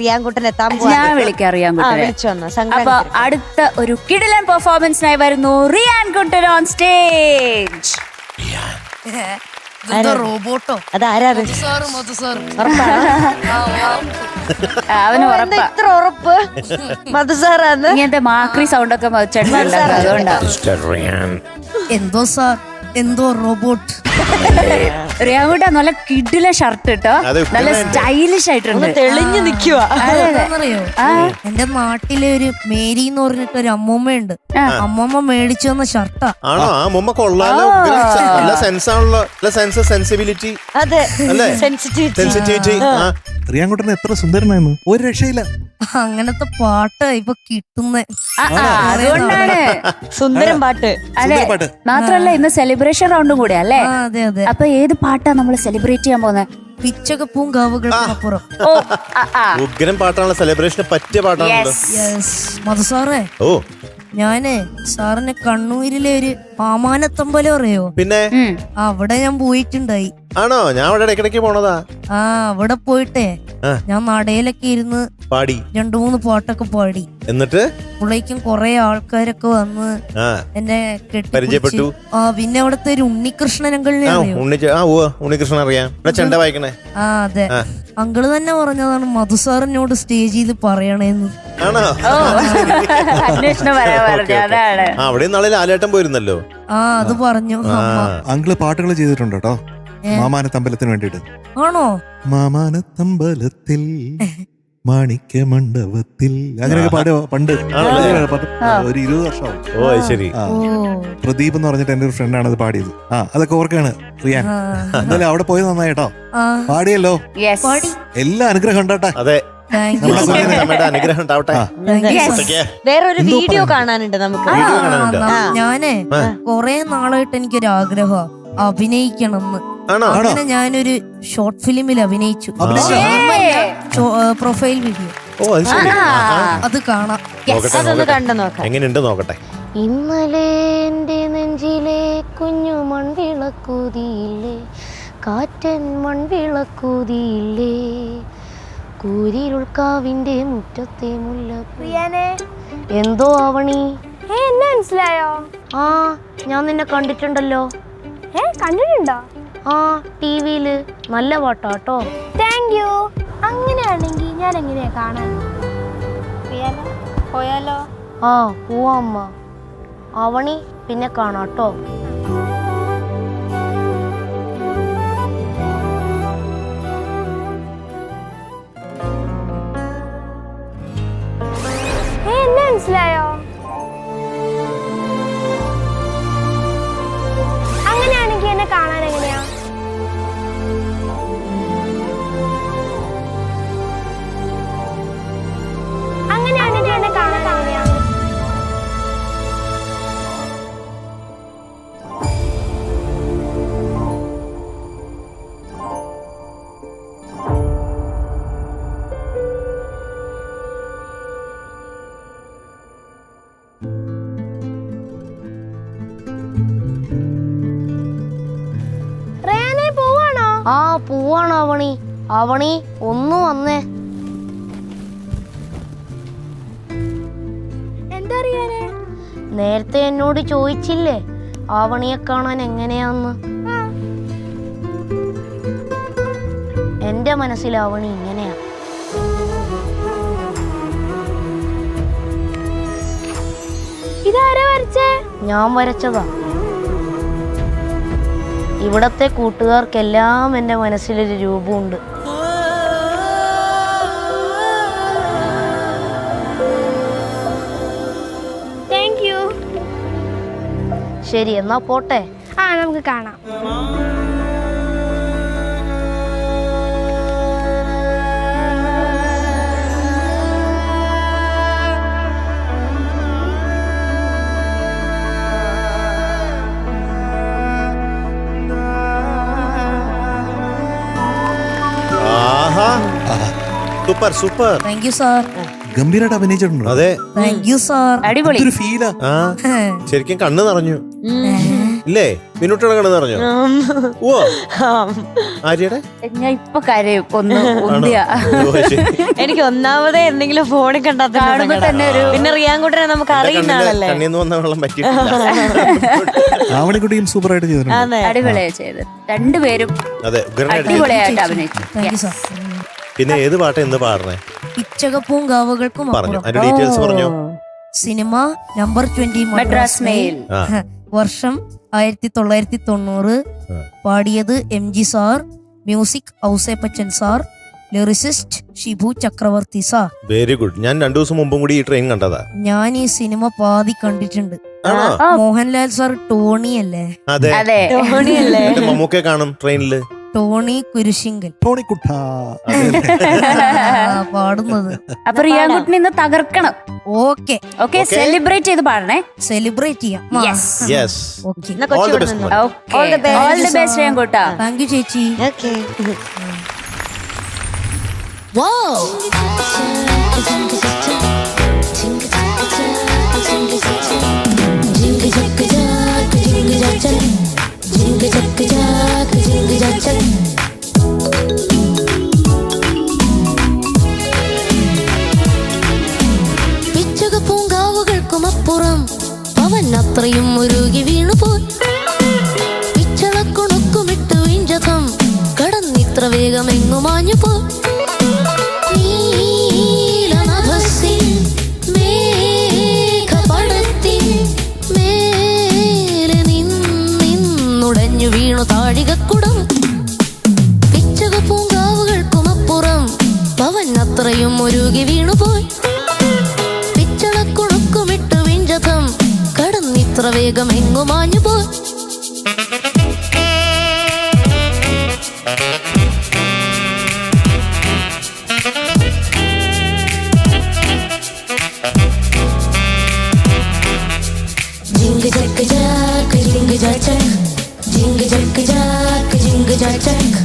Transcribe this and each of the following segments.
റിയാൻകുട്ടൻ എത്താൻ ഞാൻ വിളിക്കാം റിയാൻകുട്ടനെ. അപ്പൊ അടുത്ത ഒരു കിടിലൻ പെർഫോമൻസിനായി വരുന്നു റിയാൻകുട്ടൻ ഓൺ സ്റ്റേജ്. റോബോട്ടോ അതാരാത്? അവന് ഉറപ്പാ. ഇത്ര ഉറപ്പ് മധുസാറാന്ന്? ഇങ്ങനത്തെ മാക്രി സൗണ്ട് ഒക്കെ അതുകൊണ്ടാ. എന്തോ സാർ, എന്തോ റോബോട്ട്. റിയാൻകുട്ട നല്ല കിടില ഷർട്ട് കേട്ടോ, നല്ല സ്റ്റൈലിഷ് ആയിട്ടുണ്ട്, തെളിഞ്ഞു നിക്കുക. അറിയോ, എന്റെ നാട്ടിലെ ഒരു മേരി എന്ന് പറഞ്ഞിട്ട് ഒരു അമ്മൂമ്മയുണ്ട്. അമ്മൂമ്മ മേടിച്ചു വന്ന ഷർട്ടാ. ആണോ? ആ അമ്മൂമ്മ കൊള്ളാലോ. നല്ല സെൻസ് ആണല്ലോ. സെൻസ്, സെൻസിബിലിറ്റി, അതെ, അല്ലേ? സെൻസിറ്റിവിറ്റി. റിയാൻകുട്ടൻ എത്ര സുന്ദരനായിരുന്നു, ഒരു രക്ഷയില്ല. അങ്ങനത്തെ പാട്ട് ഇപ്പൊ കിട്ടുന്ന. അതുകൊണ്ടാണ് സുന്ദരം പാട്ട്. അതെ, മാത്രല്ല ഇന്ന് സെലിബ്രേഷൻ റൗണ്ടും കൂടെ അല്ലേ? അതെ അതെ. അപ്പൊ ഏത് പാട്ടാ നമ്മൾ സെലിബ്രേറ്റ് ചെയ്യാൻ പോകുന്നത്? പിച്ചകപ്പൂം കാവുകൾക്കപ്പുറം. ഉഗ്രം പാട്ടാണല്ലോ, സെലിബ്രേഷന് പറ്റിയ പാട്ടാണല്ലോ. മധുസാറേ, ഓ ഞാന് സാറിന് കണ്ണൂരിലെ ഒരു പാമാനത്തമ്പലം അറിയോ? പിന്നെ അവിടെ ഞാൻ പോയിട്ടുണ്ടായി. ആണോ? ഞാൻ അവിടെ ഇടയ്ക്കിടയ്ക്ക് പോണതാ. അവിടെ പോയിട്ടേ ഞാൻ നടയിലൊക്കെ ഇരുന്ന് പാടി 2-3 പാട്ടൊക്കെ പാടി. എന്നിട്ട് പുള്ളിക്കും കൊറേ ആൾക്കാരൊക്കെ വന്ന് എന്നെ പരിചയപ്പെട്ടു. പിന്നെ അവിടുത്തെ ഒരു ഉണ്ണികൃഷ്ണൻ അങ്കിളിനെ അറിയോ? ഉണ്ണികൃഷ്ണൻ അറിയാം, ചെണ്ട വായിക്കണേ. അതെ, അങ്കിള് തന്നെ പറഞ്ഞതാണ് മധുസാറിനോട് സ്റ്റേജിൽ പറയണേന്ന്. ആണോ? അവിടെ നാളെ ലാലേട്ടൻ പോയിരുന്നല്ലോ. അത് പറഞ്ഞു. അങ്കിള് പാട്ടുകൾ ചെയ്തിട്ടുണ്ട് കേട്ടോ, മാമാനത്തമ്പലത്തിന് വേണ്ടിട്ട്. ആണോ? മാമാനത്തമ്പലത്തിൽ മാണിക്യ മണ്ഡപത്തിൽ അങ്ങനെയൊക്കെ പാടുക പണ്ട്, ഒരു 20 വർഷമാവും. ഓ ശരി. പ്രദീപ് എന്ന് പറഞ്ഞിട്ട് എന്റെ ഒരു ഫ്രണ്ടാണ് അത് പാടിയത്. അതൊക്കെ ഓർക്കാണ് റിയാൻ. എന്തായാലും അവിടെ പോയത് നന്നായിട്ടോ, പാടിയല്ലോ. എല്ലാ അനുഗ്രഹം ഉണ്ടാട്ടെ. അതെ, അനുഗ്രഹം ഉണ്ടാവട്ടെ. വേറൊരു വീഡിയോ കാണാനുണ്ട് നമുക്ക്. ഞാനേ കൊറേ നാളായിട്ട് എനിക്കൊരു ആഗ്രഹം അഭിനയിക്കണമെന്ന്. അങ്ങനെ ഞാനൊരു ഷോർട്ട് ഫിലിമിൽ അഭിനയിച്ചു. പ്രൊഫൈൽ വീഡിയോ അത് കാണാം. അതൊന്ന് കണ്ടു നോക്കാം. എങ്ങനെയുണ്ട് നോക്കട്ടെ. ഇന്നലെ എൻ്റെ നെഞ്ചിലെ കുഞ്ഞു മൺവിളക്കൂതിയില്ലേ, കാറ്റൻ മൺവിളക്കൂതിയില്ലേ, കൂരിരുൾക്കാവിന്റെ മുറ്റത്തെ മുല്ലപ്രിയനെ. എന്തോ ആവണി, എന്നെ മനസ്സിലായോ? ആ ഞാൻ നിന്നെ കണ്ടിട്ടുണ്ടല്ലോ. കണ്ടിട്ടുണ്ടോ? ആ ടിവിയില്. നല്ല പാട്ടാട്ടോ. Thank you. അങ്ങനെയാണെങ്കിൽ ഞാൻ എങ്ങനെയാ കാണാൻ? പോയാലോ? ആ പോവാ അമ്മ. ആവണി പിന്നെ കാണാട്ടോ. എന്നെ മനസ്സിലായോ? അങ്ങനെയാണെങ്കിൽ എന്നെ കാണാൻ എങ്ങനെയാ? അങ്ങനെയാണെങ്കിൽ എന്നെ കാണാൻ എങ്ങനെയാ? ആ പോവാണ് ആവണി. ആവണി ഒന്ന് വന്നേ. എന്താ അറിയാനേ? നേരത്തെ എന്നോട് ചോദിച്ചില്ലേ ആവണിയെ കാണാൻ എങ്ങനെയാന്ന്? എന്റെ മനസ്സിൽ ആവണി ഇങ്ങനെയാ. ഇതാരാ വരച്ചേ? ഞാൻ വരച്ചതാ. ഇവിടത്തെ കൂട്ടുകാർക്കെല്ലാം എൻ്റെ മനസ്സിലൊരു രൂപമുണ്ട്. Thank you. ശരി എന്നാ പോട്ടെ. നമുക്ക് കാണാം. Super super. Thank you sir. ഗംഭീരമായിട്ട് അഭിനയിച്ചിട്ടുണ്ടോ? അതെ, താങ്ക് യു സാർ. അടിപൊളി. ഫീലാ. ശരിക്കും കണ്ണ് നിറഞ്ഞു. ഇല്ലേ മിനുട്ടയുടെ കണ്ണ് നിറഞ്ഞോ? ഓ ആര്യയുടെ ഞാൻ ഇപ്പൊ കരയും ഒന്ന് ഉന്തിയ. എനിക്ക് ഒന്നാമതേ എന്തെങ്കിലും ഫോണിൽ കണ്ടാ തന്നെ കാണുമ്പോ സങ്കടാ. തന്നെ ഒരു പിന്നെ റിയാൻകുട്ടനെ നമുക്ക് അറിയുന്ന ആളല്ലേ. കണ്ണീന്ന് വന്ന വെള്ളം പറ്റിയിട്ടില്ല. ആവണിക്കുട്ടിയും സൂപ്പർ ആയിട്ട് ചെയ്തിട്ടുണ്ട്. അതെ അടിപൊളിയായി ചെയ്ത് രണ്ടുപേരും അതെ ഉഗ്രനായിട്ട്. അടിപൊളിയായിട്ട് അഭിനയിച്ചു. Thank you sir. പിന്നെ ഏത് പാട്ടാ എന്ന് പാടണേ പിച്ചകപ്പൂങ്കാവുകൾക്കും പറഞ്ഞു, അപ്പുറം. അതിന്റെ ഡീറ്റെയിൽസ് പറഞ്ഞു. Cinema number 20 Madras mail. ആ. വർഷം 1990. ആ. പാടിയത് MG sir, music Ouseppachan sir, lyricist Shibu Chakravarthy sir. Very good. ഞാൻ 2 ദിവസം മുമ്പും കൂടി ഈ ട്രെയിൻ കണ്ടതാ. ഞാൻ ഈ സിനിമ പാതി കണ്ടിട്ടുണ്ട്. ആണോ? മോഹൻലാൽ സാർ ടോണി അല്ലേ? അതെ. അതെ. ധോണിയല്ലേ? എന്റെ മമ്മൂക്കെ കാണും ട്രെയിനില്. ടോണി കുരിശിങ്കൽ ടോണിക്കുട്ടാ. പാടുന്നത്. അപ്പൊ റിയാൻകുട്ടിനെ ഇന്ന് തകർക്കണം. ഓക്കെ, ഓക്കെ, സെലിബ്രേറ്റ് ചെയ്ത് പാടണേ. സെലിബ്രേറ്റ് ചെയ്യാം. യെസ്. ഓക്കെ, എന്നാ All the കൊച്ചു best, വിടുന്നു. മോനെ. Okay, All the best. All the best റിയാൻകുട്ടാ. താങ്ക് യു ചേച്ചി. ഓക്കെ. പൂങ്കാവുകൾക്കുമപ്പുറം അവൻ അത്രയും ഉരുകി വീണുപോയി. പിച്ചളക്കുണുക്കുമിട്ട് വിഞ്ചകം കടന്നിത്ര വേഗം എങ്ങുമാഞ്ഞു പോ. നീലനഭസിൻ മേഘപടത്തിൻ മേലെ നിന്നുടഞ്ഞു വീണു താഴികക്കുടം. പിച്ചക പൂങ്കാവുകൾക്കുമപ്പുറം അവൻ അത്രയും ഉരുകി വീണുപോയി. പിച്ചളക്കുണുക്കുമിട്ട് വിഞ്ചകം കടന്നിത്ര വേഗം എങ്ങുമാഞ്ഞു പോ. ജിംഗ് ജക്ക് ജാക്ക് ജിംഗ് ജാച്ചക്, ജിംഗ് ജക്ക് ജാക്ക് ജിംഗ് ജാച്ചക്.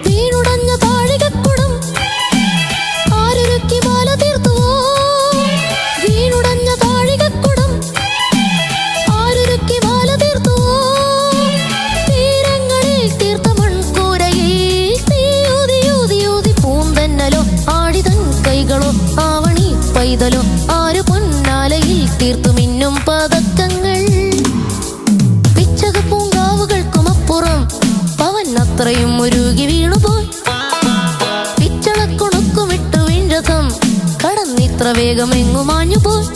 വീണുടഞ്ഞ താഴികക്കുടം ആരൊരുക്കി മാല തീർത്തുവോ. വീണുടഞ്ഞ താഴികക്കുടം ആരൊരുക്കി മാല തീർത്തുവോ. തീരങ്ങളിൽ തീർത്ത മൺകൂരയിൽ തീയൂതി പൂന്തന്നലോ ആടിതൻ കൈകളോ ആവണി പൈതലോ ആരു പൊന്നാലയിൽ തീർത്തു മിന്നും പതക്കങ്ങൾ. പിച്ചക പൂങ്കാവുകൾക്കുമപ്പുറം പവൻ അത്രയും ഉരുകി വീണുപോയി. പിച്ചളക്കുണുക്കുമിട്ടു വിഞ്ചകം കടന്നിത്ര വേഗം എങ്ങുമാഞ്ഞു പോയി.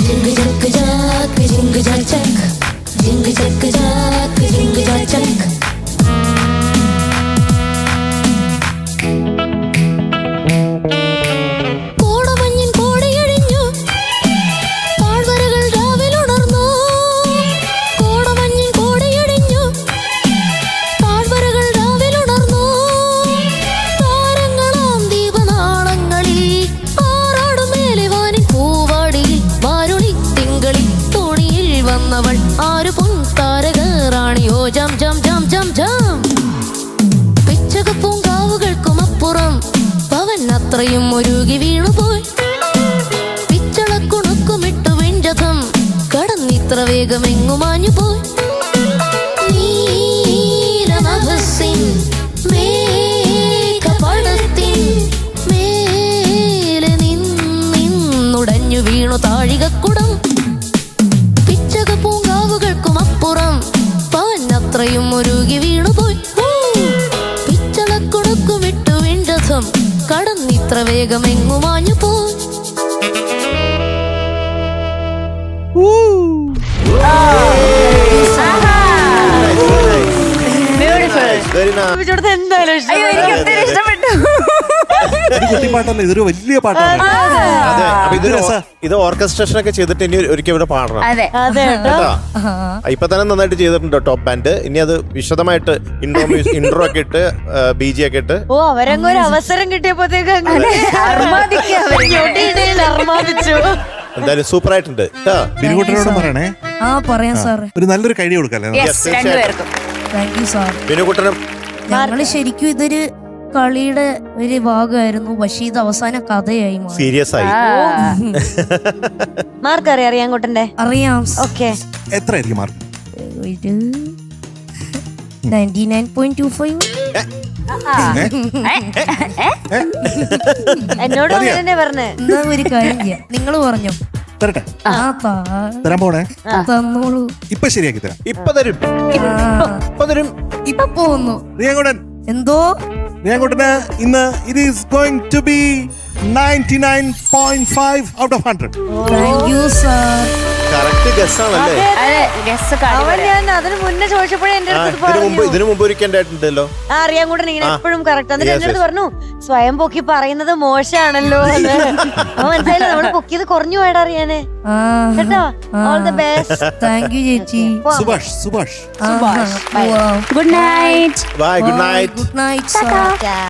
ജിംഗ് ജക്ക് ജാക്ക് ജിംഗ് ജാച്ചക്, ജിംഗ് ജക്ക് ജാക്ക് ജിംഗ് ജാച്ചക്. കോടമഞ്ഞിൻ കോടയഴിഞ്ഞു താഴ്വരകൾ രാവിലുണർന്നു. കോടമഞ്ഞിൻ കോടയഴിഞ്ഞു താഴ്വരകൾ രാവിലുണർന്നു. താരങ്ങളാം ദീപനാളങ്ങളിൽ ആറാടും മേലെവാനിൻ പൂവാടിയിൽ വാരുണി തിങ്കളിൽ തോണിയിൽ വന്നവൾ ആരു പൊൻതാരകറാണിയോ. ജം ജം ജം ജം ജം. പിച്ചക പൂങ്കാവുകൾക്കുമപ്പുറം പവൻ അത്രയും ഉരുകി വീണുപോയി. പിച്ചളക്കുണുക്കുമിട്ടു വിഞ്ചകം കടന്നിത്ര വേഗം എങ്ങുമാഞ്ഞു പോയി. നീലനഭസിൻ മേഘപടത്തിൻ മേലെ നിന്നുടഞ്ഞു വീണു താഴികക്കുടം. പിച്ചക പൂങ്കാവുകൾക്കുമപ്പുറം പവൻ അത്രയും ഉരുകി വീണുപോയി. പിച്ചളക്കുണുക്കുമിട്ടു വിഞ്ചകം കടന്നിത്ര വേഗം എങ്ങുമാഞ്ഞു പോയി. ബ്യൂട്ടിഫുൾ. Very nice. ഇവിടുത്തെ എന്തായാലും അയ്യോ, എനിക്ക് ഒത്തിരി ഇഷ്ടപ്പെട്ടു. ഇത് കുട്ടിപ്പാട്ടല്ല, ഇതൊരു വലിയ പാട്ടാണ്. അതെ, അപ്പൊ ഇത് രസാ. ഇത് ഓർക്കസ്ട്രേഷൻ ഒക്കെ ചെയ്തിട്ട് ഇനി ഒരിക്കൽ ഇവിടെ പാടണം അതെ അതെ കേട്ടോ. കേട്ടോ. ഇപ്പൊ തന്നെ നന്നായിട്ട് ചെയ്തിട്ടുണ്ട് ടോപ്പ് ബാൻഡ്. ഇനി അത് വിശദമായിട്ട് ഇൻട്രോ ഒക്കെ ഇട്ട് BG ഒക്കെ ഇട്ട് ഓ അവരങ്ങ് ഒരു അവസരം കിട്ടിയപ്പോഴത്തേക്ക് അർമാദിച്ചു. എന്തായാലും സൂപ്പർ ആയിട്ടുണ്ട് കേട്ടോ. ബിനുകുട്ടനോടും പറയണേ, ആ പറയാം സാറേ. ഒരു നല്ലൊരു കൈഡി കൊടുക്കല്ലേ. യെസ് രണ്ടുപേർക്കും താങ്ക് യു സാർ. ബിനുകുട്ടനും ഞങ്ങള് ശരിക്കും ഇതൊരു കളിയുടെ ഒരു ഭാഗമായിരുന്നു, പക്ഷെ ഇത് അവസാനം കഥയായി മാറി. സീരിയസ് ആയി. മാർക്ക് അറിയാം റിയാൻകുട്ടന്റെ. അറിയാം. ഓക്കെ എത്ര ആയിരിക്കും മാർക്ക്? ഒരു 99.25. എന്നോട് തന്നെ പറഞ്ഞേ. എന്താ ഒരു കാര്യം ചെയ്യാം, നിങ്ങൾ പറഞ്ഞോ. തരട്ടെ, ആ തരാൻ പോണേ. തന്നോളൂ. ഇപ്പൊ ശരിയാക്കി തരാം. ഇപ്പൊ തരും, ഇപ്പൊ തരും. ഇപ്പൊ പോന്നു. റിയാൻകുട്ടൻ, എന്തോ റിയാൻകുട്ടന് ഇന്ന് it is going to be 99.5 out of 100. Thank you sir. Correct guess ആണല്ലേ. അതെ ഗസ് അവൻ ഞാൻ അതിന് മുന്നേ ചോദിച്ചപ്പോഴേ എന്റെ അടുത്ത് പറഞ്ഞു. ഇതിനു മുമ്പ് ഒരിക്കൽ ഉണ്ടായിട്ടുണ്ടല്ലോ. അറിയാൻകൂട്ടൻ ഇങ്ങനെ എപ്പോഴും കറക്റ്റ്. എന്നിട്ട് എന്റെ അടുത്ത് പറഞ്ഞു സ്വയം പൊക്കി പറയുന്നത് മോശമാണല്ലോ എന്ന്. അവൻ മനസ്സിലായില്ല, നമ്മള് പൊക്കിയത് കുറഞ്ഞു പോയടാ അറിയാനേ. കേട്ടോ, all the best. Thank you ചേച്ചി. Subhash, Subhash. Good night bye, good night. Good night sir.